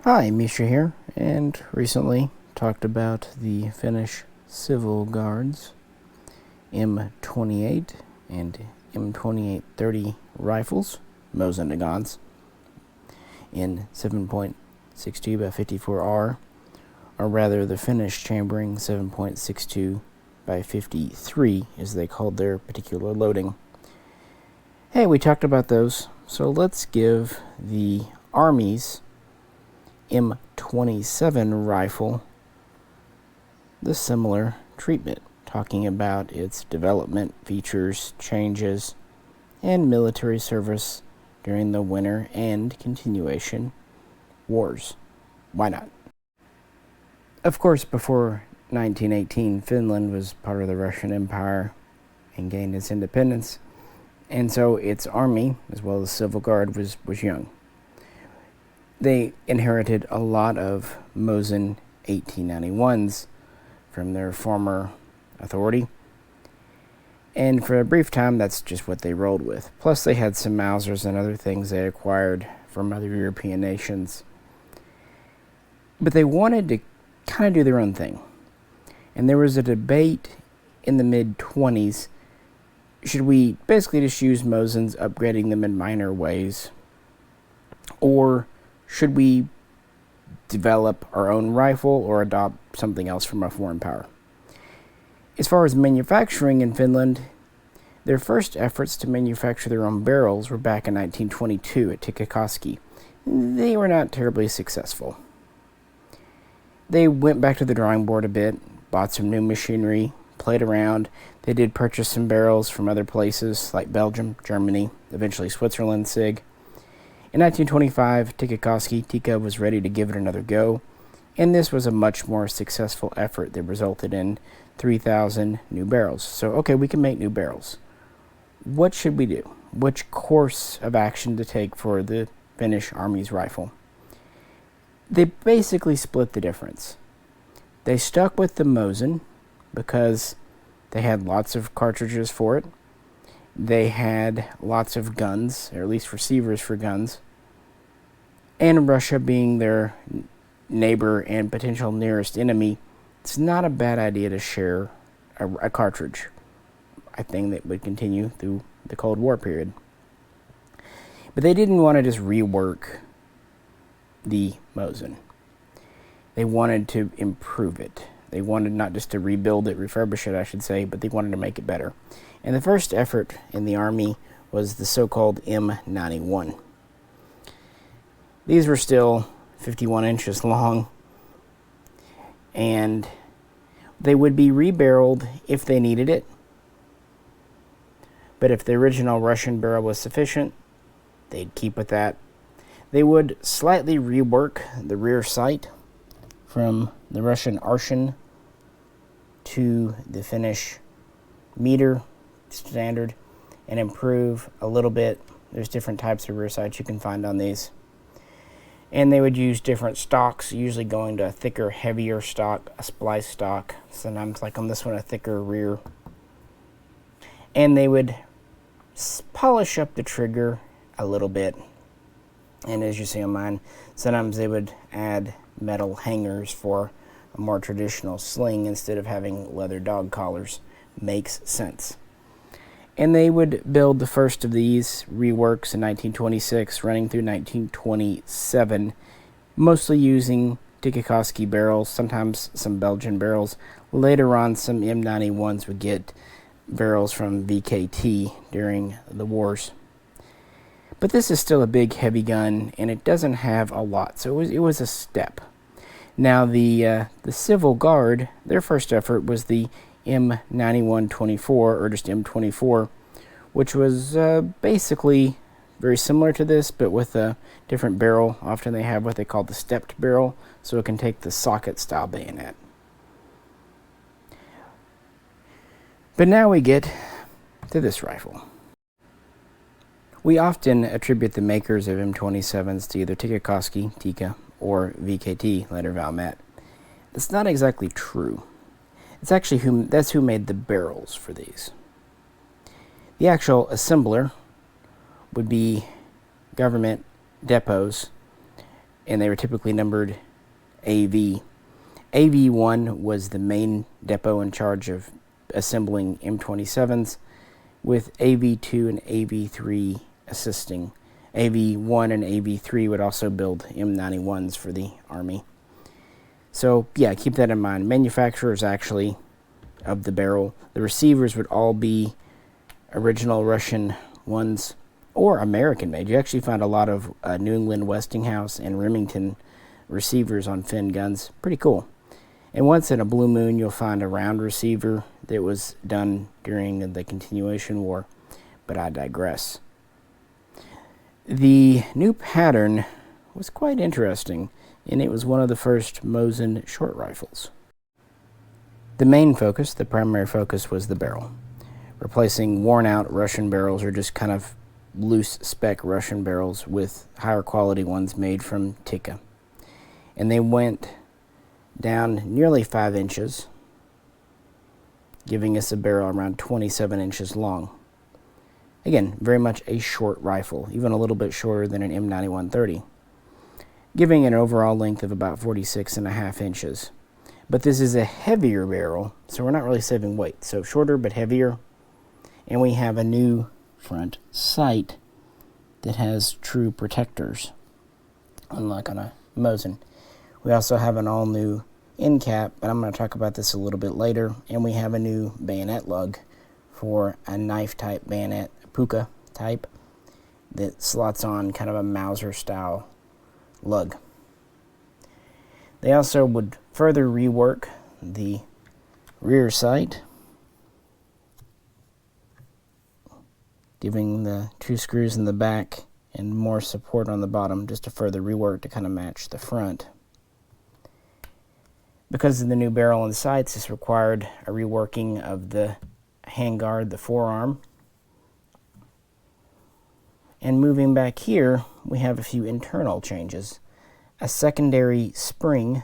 Hi, Misha here, and recently talked about the Finnish Civil Guards M28 and M28-30 rifles, Mosin guns, in 7.62 by 54R, or rather the Finnish chambering 7.62 by 53, as they called their particular loading. Hey, we talked about those, so let's give the Army's M27 rifle the similar treatment, talking about its development, features, changes, and military service during the winter and continuation wars. Why not? Of course, before 1918, Finland was part of the Russian Empire and gained its independence, and so its army, as well as civil guard, was young. They inherited a lot of Mosin 1891s from their former authority, and for a brief time that's just what they rolled with. Plus they had some Mausers and other things they acquired from other European nations. But they wanted to kind of do their own thing. And there was a debate in the mid-20s, should we basically just use Mosins, upgrading them in minor ways, or should we develop our own rifle or adopt something else from a foreign power? As far as manufacturing in Finland, their first efforts to manufacture their own barrels were back in 1922 at Tikka. They were not terribly successful. They went back to the drawing board a bit, bought some new machinery, played around. They did purchase some barrels from other places like Belgium, Germany, eventually Switzerland, SIG. In 1925, Tikka was ready to give it another go, and this was a much more successful effort that resulted in 3,000 new barrels. So, okay, we can make new barrels. What should we do? Which course of action to take for the Finnish Army's rifle? They basically split the difference. They stuck with the Mosin because they had lots of cartridges for it. They had lots of guns, or at least receivers for guns. And Russia being their neighbor and potential nearest enemy, it's not a bad idea to share a cartridge, a thing that would continue through the Cold War period. But they didn't want to just rework the Mosin. They wanted to improve it. They wanted not just to rebuild it, refurbish it, I should say, but they wanted to make it better. And the first effort in the Army was the so-called M91. These were still 51 inches long, and they would be rebarreled if they needed it. But if the original Russian barrel was sufficient, they'd keep with that. They would slightly rework the rear sight from the Russian Arshin to the Finnish meter standard and improve a little bit. There's different types of rear sights you can find on these. And they would use different stocks, usually going to a thicker, heavier stock, a splice stock. Sometimes, like on this one, a thicker rear. And they would polish up the trigger a little bit. And as you see on mine, sometimes they would add metal hangers for a more traditional sling instead of having leather dog collars. Makes sense. And they would build the first of these reworks in 1926, running through 1927, mostly using Tikka barrels, sometimes some Belgian barrels. Later on, some M91s would get barrels from VKT during the wars. But this is still a big, heavy gun, and it doesn't have a lot, so it was a step. Now, the Civil Guard, their first effort was the M91-24, or just M24, which was basically very similar to this, but with a different barrel. Often they have what they call the stepped barrel, so it can take the socket-style bayonet. But now we get to this rifle. We often attribute the makers of M27s to either Tikka, or VKT, letter Valmet. That's not exactly true. It's actually that's who made the barrels for these. The actual assembler would be government depots and they were typically numbered AV. AV1 was the main depot in charge of assembling M27s, with AV2 and AV3 assisting. AV1 and AV3 would also build M91s for the Army. So yeah, keep that in mind. Manufacturers actually of the barrel, the receivers would all be original Russian ones or American made. You actually find a lot of New England Westinghouse and Remington receivers on Finn guns. Pretty cool. And once in a blue moon, you'll find a round receiver that was done during the Continuation War, but I digress. The new pattern was quite interesting, and it was one of the first Mosin short rifles. The main focus, the primary focus, was the barrel, replacing worn-out Russian barrels or just kind of loose spec Russian barrels with higher quality ones made from Tikka. And they went down nearly 5 inches, giving us a barrel around 27 inches long. Again, very much a short rifle, even a little bit shorter than an M9130, giving an overall length of about 46.5 inches. But this is a heavier barrel, so we're not really saving weight. So shorter but heavier. And we have a new front sight that has true protectors, unlike on a Mosin. We also have an all-new end cap, but I'm going to talk about this a little bit later. And we have a new bayonet lug for a knife-type bayonet, a puka type, that slots on kind of a Mauser-style lug. They also would further rework the rear sight, giving the 2 screws in the back and more support on the bottom, just to further rework to kind of match the front. Because of the new barrel and sights, this required a reworking of the handguard, the forearm. And moving back here, we have a few internal changes. A secondary spring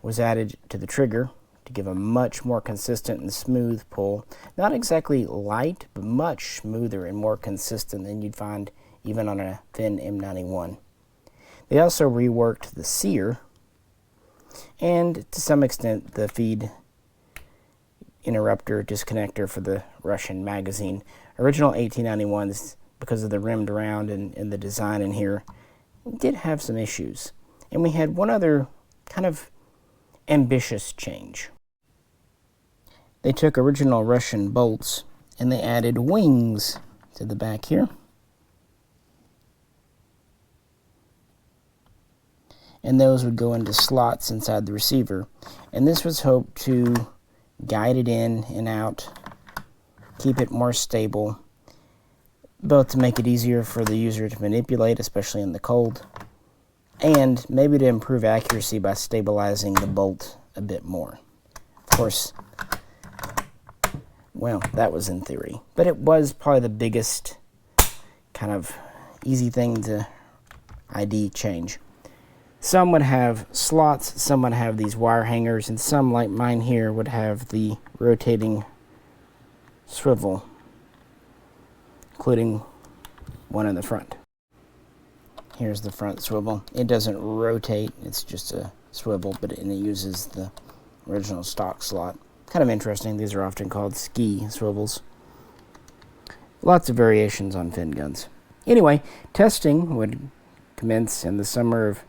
was added to the trigger to give a much more consistent and smooth pull. Not exactly light, but much smoother and more consistent than you'd find even on a Finn M91. They also reworked the sear and to some extent the feed interrupter disconnector for the Russian magazine. Original 1891s, because of the rimmed round and the design in here, did have some issues. And we had one other kind of ambitious change. They took original Russian bolts and they added wings to the back here. And those would go into slots inside the receiver. And this was hoped to guide it in and out, keep it more stable, both to make it easier for the user to manipulate, especially in the cold, and maybe to improve accuracy by stabilizing the bolt a bit more. Of course, well, that was in theory, but it was probably the biggest kind of easy thing to ID change. Some would have slots, some would have these wire hangers, and some, like mine here, would have the rotating swivel, including one in the front. Here's the front swivel. It doesn't rotate, it's just a swivel, but it uses the original stock slot. Kind of interesting. These are often called ski swivels. Lots of variations on Finn guns. Anyway, testing would commence in the summer of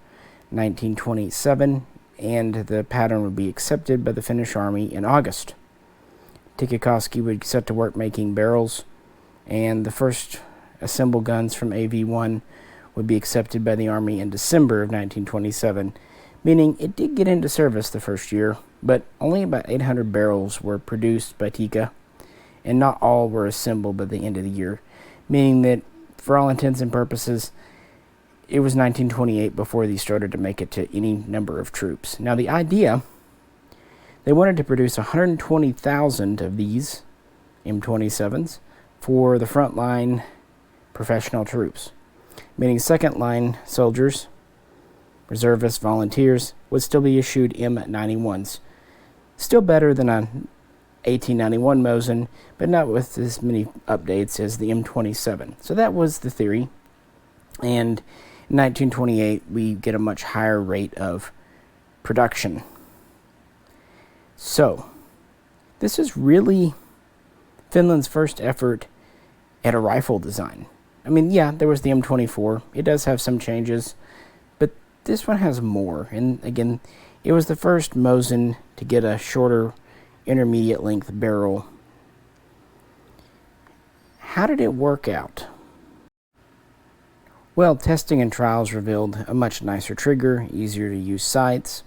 1927, and the pattern would be accepted by the Finnish Army in August. Tikka would set to work making barrels, and the first assembled guns from AV1 would be accepted by the Army in December of 1927, meaning it did get into service the first year, but only about 800 barrels were produced by Tikka, and not all were assembled by the end of the year, meaning that, for all intents and purposes, it was 1928 before these started to make it to any number of troops. Now, the idea, they wanted to produce 120,000 of these M27s for the frontline professional troops, meaning second-line soldiers, reservists, volunteers, would still be issued M91s. Still better than an 1891 Mosin, but not with as many updates as the M27. So that was the theory. And In 1928, we get a much higher rate of production. So, this is really Finland's first effort at a rifle design. I mean, yeah, there was the M24. It does have some changes, but this one has more. And again, it was the first Mosin to get a shorter intermediate length barrel. How did it work out? Well, testing and trials revealed a much nicer trigger, easier to use sights,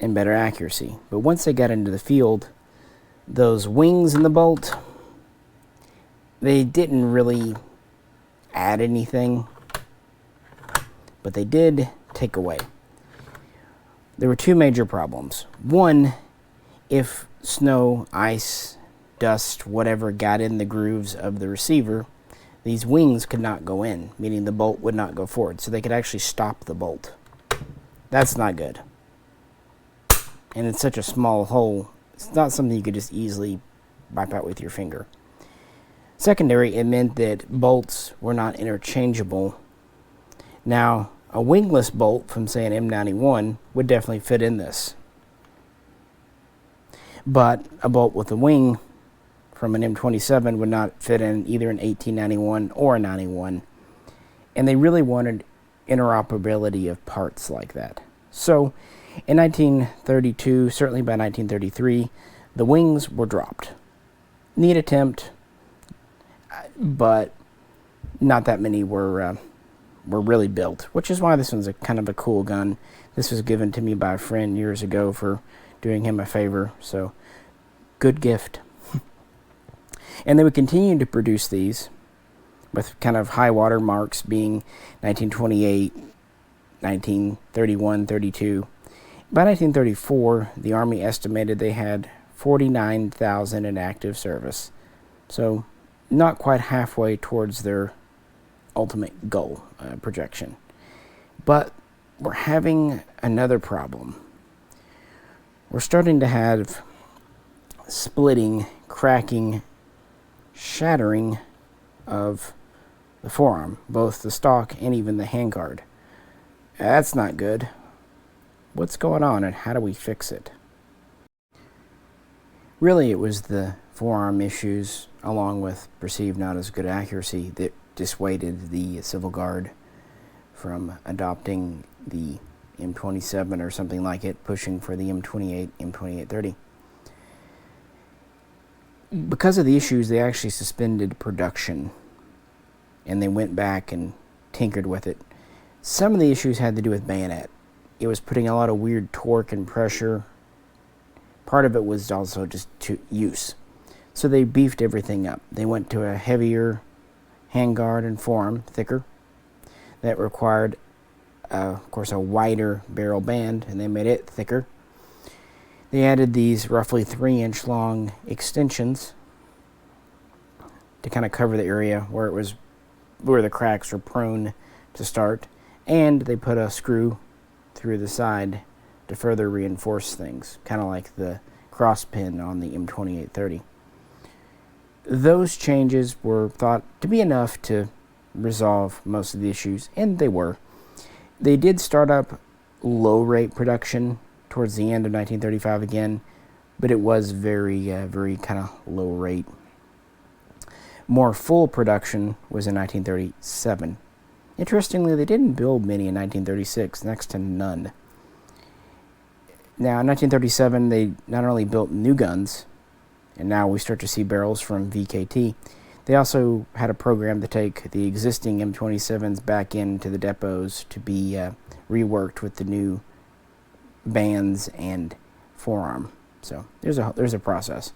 and better accuracy. But once they got into the field, those wings in the bolt, they didn't really add anything, but they did take away. There were two major problems. One, if snow, ice, dust, whatever got in the grooves of the receiver, these wings could not go in, meaning the bolt would not go forward, so they could actually stop the bolt. That's not good. And it's such a small hole, it's not something you could just easily wipe out with your finger. Secondary, it meant that bolts were not interchangeable. Now, a wingless bolt from, say, an M91 would definitely fit in this. But a bolt with a wing from an M27 would not fit in either an 1891 or a 91. And they really wanted interoperability of parts like that. So, in 1932, certainly by 1933, the wings were dropped. Neat attempt, but not that many were really built, which is why this one's kind of a cool gun. This was given to me by a friend years ago for doing him a favor, so good gift. And they would continue to produce these with kind of high water marks being 1928, 1931, 32. By 1934, the Army estimated they had 49,000 in active service. So not quite halfway towards their ultimate goal projection. But we're having another problem. We're starting to have splitting, cracking, shattering of the forearm, both the stock and even the handguard. That's not good. What's going on and how do we fix it? Really, it was the forearm issues, along with perceived not as good accuracy, that dissuaded the Civil Guard from adopting the M27 or something like it, pushing for the M28, M2830. Because of the issues, they actually suspended production, and they went back and tinkered with it. Some of the issues had to do with bayonet. It was putting a lot of weird torque and pressure. Part of it was also just to use. So they beefed everything up. They went to a heavier handguard and forearm, thicker. That required, of course, a wider barrel band, and they made it thicker. They added these roughly 3-inch long extensions to kind of cover the area where the cracks were prone to start, and they put a screw through the side to further reinforce things, kind of like the cross pin on the M2830. Those changes were thought to be enough to resolve most of the issues, and they were. They did start up low rate production towards the end of 1935 again, but it was very kind of low rate. More full production was in 1937. Interestingly, they didn't build many in 1936, next to none. Now, in 1937, they not only built new guns, and now we start to see barrels from VKT, they also had a program to take the existing M27s back into the depots to be reworked with the new bands and forearm. So there's a process.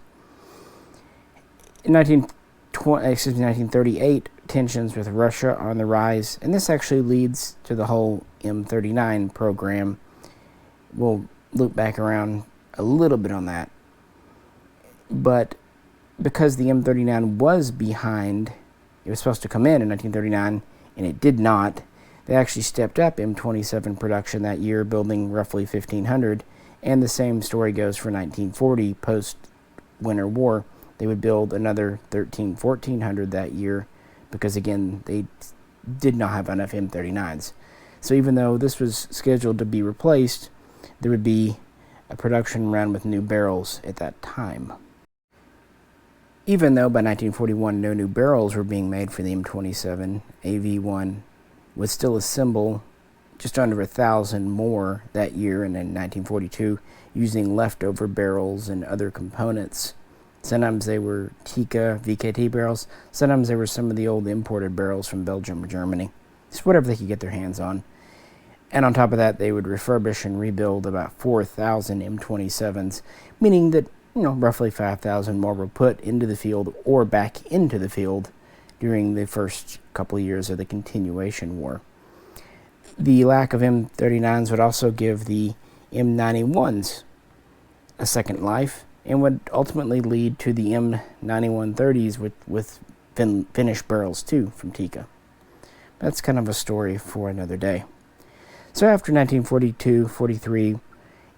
In 1938, tensions with Russia are on the rise, and this actually leads to the whole M39 program. We'll loop back around a little bit on that. But because the M39 was behind, it was supposed to come in 1939, and it did not, they actually stepped up M27 production that year, building roughly 1,500, and the same story goes for 1940, post-Winter War. They would build another 1,400 that year, because again, they did not have enough M39s. So even though this was scheduled to be replaced, there would be a production run with new barrels at that time. Even though by 1941 no new barrels were being made for the M27, AV1 would still assemble just under 1,000 more that year, and in 1942 using leftover barrels and other components. Sometimes they were Tikka VKT barrels, sometimes they were some of the old imported barrels from Belgium or Germany. Just whatever they could get their hands on. And on top of that, they would refurbish and rebuild about 4,000 M27s, meaning that roughly 5,000 more were put into the field or back into the field during the first couple of years of the continuation war. The lack of M39s would also give the M91s a second life and would ultimately lead to the M9130s with Finnish barrels too from Tikka. That's kind of a story for another day. So after 1942-43,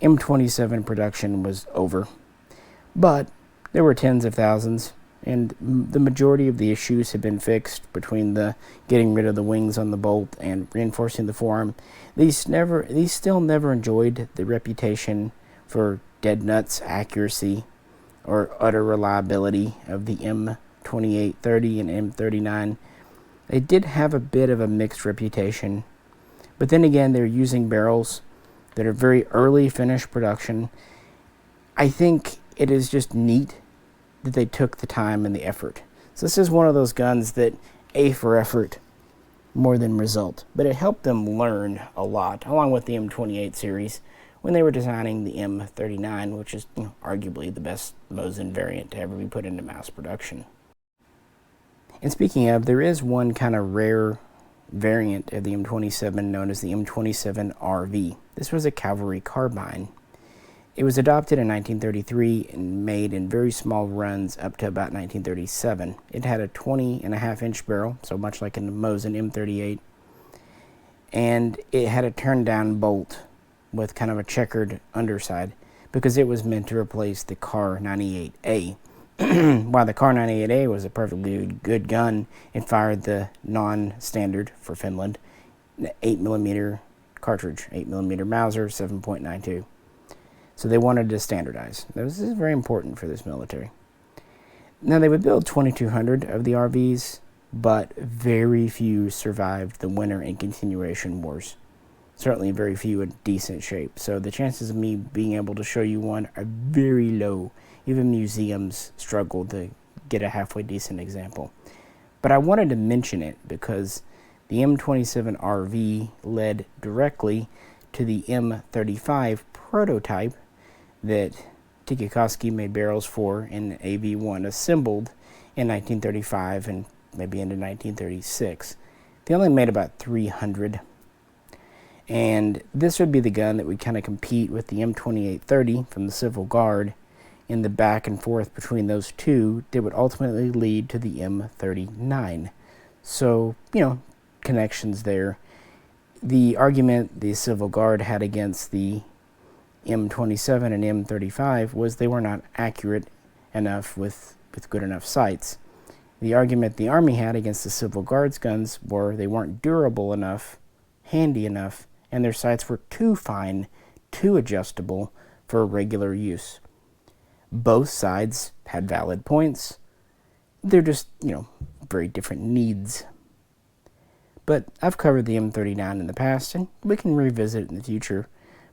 M27 production was over. But there were tens of thousands, and the majority of the issues had been fixed between the getting rid of the wings on the bolt and reinforcing the forearm. These still never enjoyed the reputation for dead nuts accuracy or utter reliability of the M2830 and M39. They did have a bit of a mixed reputation, but then again, they're using barrels that are very early Finnish production. I think it is just neat that they took the time and the effort. So this is one of those guns that A for effort more than result, but it helped them learn a lot, along with the M28 series, when they were designing the M39, which is arguably the best Mosin variant to ever be put into mass production. And speaking of, there is one kind of rare variant of the M27 known as the M27 Rv. This was a cavalry carbine. It was adopted in 1933 and made in very small runs up to about 1937. It had a 20.5-inch barrel, so much like in the Mosin M38, and it had a turn-down bolt with kind of a checkered underside because it was meant to replace the Kar 98A. While the Kar 98A was a perfectly good gun, it fired the non-standard for Finland 8mm cartridge, 8mm Mauser 7.92. So they wanted to standardize. This is very important for this military. Now they would build 2,200 of the RVs, but very few survived the winter and continuation wars. Certainly very few in decent shape. So the chances of me being able to show you one are very low. Even museums struggle to get a halfway decent example. But I wanted to mention it because the M27 RV led directly to the M35 prototype that Tikka made barrels for and AV1 assembled in 1935 and maybe into 1936. They only made about 300. And this would be the gun that would kind of compete with the M2830 from the Civil Guard in the back and forth between those two that would ultimately lead to the M39. So, connections there. The argument the Civil Guard had against the M27 and M35 was they were not accurate enough with good enough sights. The argument the Army had against the Civil Guard's guns were they weren't durable enough, handy enough, and their sights were too fine, too adjustable for regular use. Both sides had valid points. They're just, very different needs. But I've covered the M39 in the past, and we can revisit it in the future.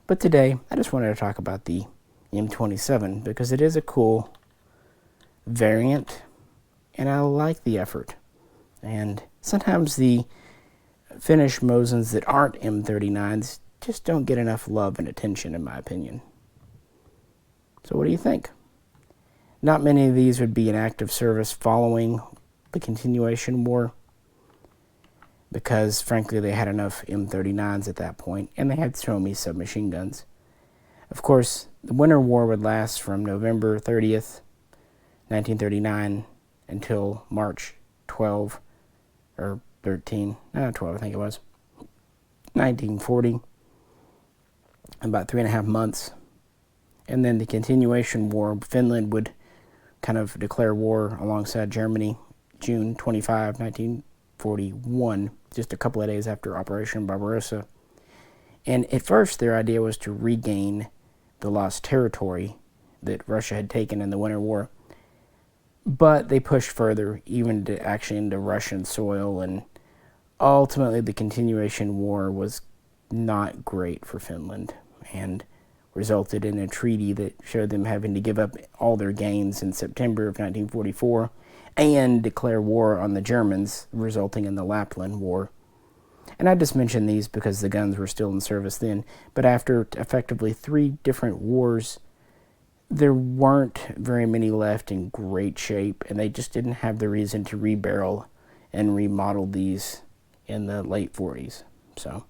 But today, I just wanted to talk about the M27 because it is a cool variant, and I like the effort. And sometimes the Finnish Mosins that aren't M39s just don't get enough love and attention, in my opinion. So what do you think? Not many of these would be in active service following the continuation war because, frankly, they had enough M39s at that point, and they had Suomi submachine guns. Of course, the Winter War would last from November 30th, 1939, until March 12, or 13, 12 I think it was, 1940, about 3.5 months. And then the continuation war, Finland would kind of declare war alongside Germany, June 25, 1941, just a couple of days after Operation Barbarossa. And at first, their idea was to regain the lost territory that Russia had taken in the Winter War. But they pushed further, even actually into Russian soil, and ultimately the continuation war was not great for Finland and resulted in a treaty that showed them having to give up all their gains in September of 1944 and declare war on the Germans, resulting in the Lapland War. And I just mention these because the guns were still in service then, but after effectively 3 different wars, there weren't very many left in great shape, and they just didn't have the reason to rebarrel and remodel these in the late 40s. So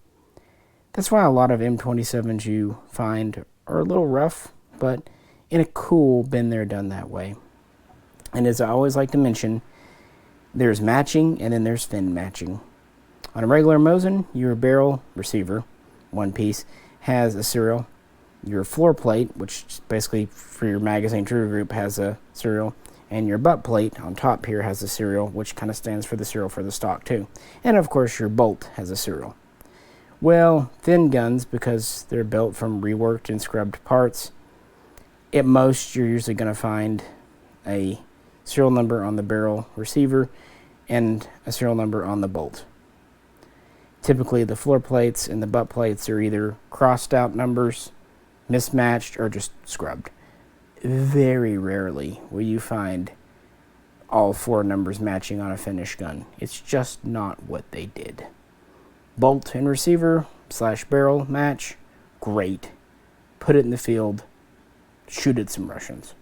that's why a lot of M27s you find are a little rough, but in a cool, been there, done that way. And as I always like to mention, there's matching and then there's fin matching. On a regular Mosin, your barrel receiver, one piece, has a serial. Your floor plate, which is basically for your magazine trigger group, has a serial. And your butt plate on top here has a serial, which kind of stands for the serial for the stock too. And of course your bolt has a serial. Well, fin guns, because they're built from reworked and scrubbed parts, at most you're usually going to find a serial number on the barrel receiver and a serial number on the bolt. Typically the floor plates and the butt plates are either crossed out numbers, mismatched, or just scrubbed. Very rarely will you find all 4 numbers matching on a Finnish gun. It's just not what they did. Bolt and receiver / barrel match, great. Put it in the field, shoot at some Russians.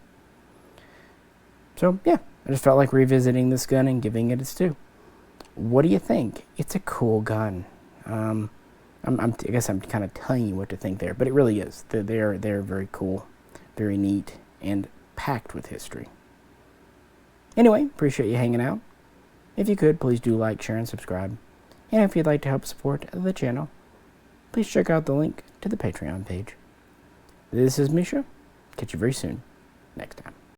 So yeah, I just felt like revisiting this gun and giving it its due. What do you think? It's a cool gun. I guess I'm kind of telling you what to think there, but it really is. They're very cool, very neat, and packed with history. Anyway, appreciate you hanging out. If you could, please do like, share, and subscribe. And if you'd like to help support the channel, please check out the link to the Patreon page. This is Misha. Catch you very soon. Next time.